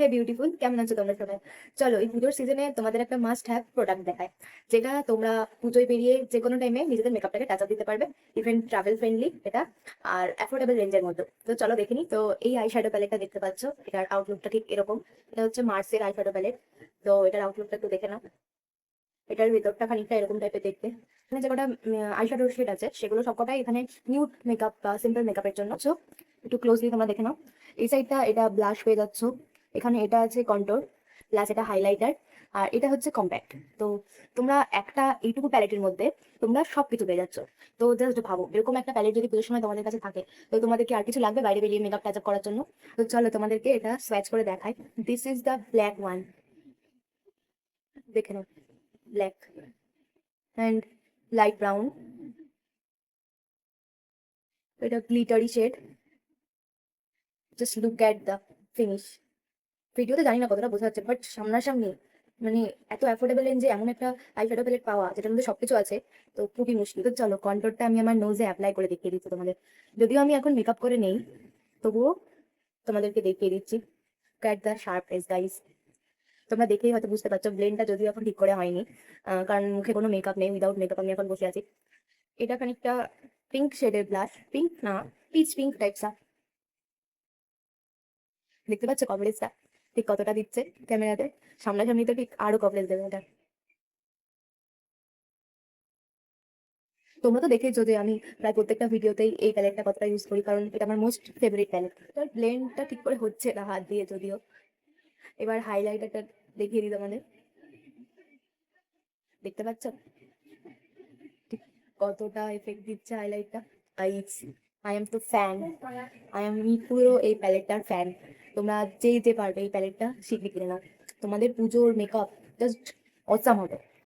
হে beautiful, কেমন আছো তোমরা সবাই? চলো এই পুজোর সিজনে তোমাদের একটা মাস্ট হ্যাভ প্রোডাক্ট দেখায়, যেটা তোমরা পুজোয় বেরিয়ে যে কোনো টাইমে নিজেদের মেকআপটাকে টাচ আপ দিতে পারবে। ইভেন ট্রাভেল ফ্রেন্ডলি এটা, আর অ্যাফোর্ডেবল রেঞ্জের মধ্যে। তো চলো দেখে নিই। তো এই আই শ্যাডো প্যালেটটা দেখতে পাচ্ছ, এটার আউটলুকটা ঠিক এরকম। এটা হচ্ছে মার্সের আই শ্যাডো প্যালেট। তো এটার আউটলুকটা একটু দেখে নাও। এটার ভেতরটা খানিকটা এরকম টাইপের দেখতে। এখানে যে কটা আইশ্যাডো শেড আছে সেগুলো সবকটাই এখানে নিউড মেকআপ বা সিম্পল মেকআপের জন্য। সো একটু ক্লোজলি তোমরা দেখে নাও। এই সাইডটা এটা ব্লাশ হয়ে যাচ্ছ, এখানে এটা আছে কন্ট্রোল, প্লাস এটা হাইলাইটার, আর এটা হচ্ছে কম্প্যাক্ট। তো তোমরা একটা এইটুকু প্যালেটের মধ্যে তোমরা সবকিছু পেয়ে যাচ্ছ। তো জাস্ট ভাবো, এরকম একটা প্যালেট যদি পুজোর সময় তোমাদের কাছে থাকে, তো তোমাদের কি আর কিছু লাগবে বাইরে বেরিয়ে মেকআপ টাচ আপ করার জন্য? তো চলো তোমাদেরকে এটা সোয়াচ করে দেখাই। This is the black one, দেখে নাও। ব্ল্যাক and light brown, এটা glittery shade. Just look at the finish. ভিডিওতে জানি না কতটা বোঝা যাচ্ছে, বাট সামনাসামনি মানে এত অ্যাফোর্ডেবল রেঞ্জে এমন একটা আই শ্যাডো প্যালেট পাওয়া যেটার মধ্যে সবকিছু আছে, তো খুবই মুশকিল। তো চলো কন্ট্রোলটা আমি আমার নোজে অ্যাপ্লাই করে দেখিয়ে দিচ্ছি তোমাদের। যদিও আমি এখন মেকআপ করে নেই, তবুও তোমাদেরকে দেখিয়ে দিচ্ছি। Cut the sharp edge guys. তোমরা দেখেই হয়তো বুঝতে পারছো ব্লেন্ডটা যদিও এখন ঠিক করে হয়নি, কারণ মুখে কোনো মেকআপ নেই, উইদাউট মেকআপ আমি এখন বসে আছি। এটা খানিকটা পিঙ্ক শেডের ব্লাশ, পিঙ্ক না, পিচ পিঙ্ক টাইপস। দেখতে পাচ্ছ কভারেজটা ঠিক কতটা দিচ্ছে ক্যামেরাতে? সামনাসামনি তো ঠিক আরো কভারেজ দেবে এটা। তোমরা তো দেখেছো যে আমি প্রায় প্রত্যেকটা ভিডিওতেই এই প্যালেটটা কতটা ইউজ করি, কারণ এটা আমার মোস্ট ফেভারিট প্যালেট। তার ব্লেন্ডটা ঠিক করে হচ্ছে না হাত দিয়ে যদিও। এবার হাইলাইটারটা দেখিয়ে দিই তোমাদের। দেখতে পাচ্ছ ঠিক কতটা এফেক্ট দিচ্ছে হাইলাইটটা? গাইস, আই এম তো ফ্যান। আমি পুরো এই প্যালেটটার ফ্যান। তোমরা যে যে পারবে এই প্যালেটটা শিখে কিনে নাও, তোমাদের পুজোর মেকআপ জাস্ট অসাম হবে।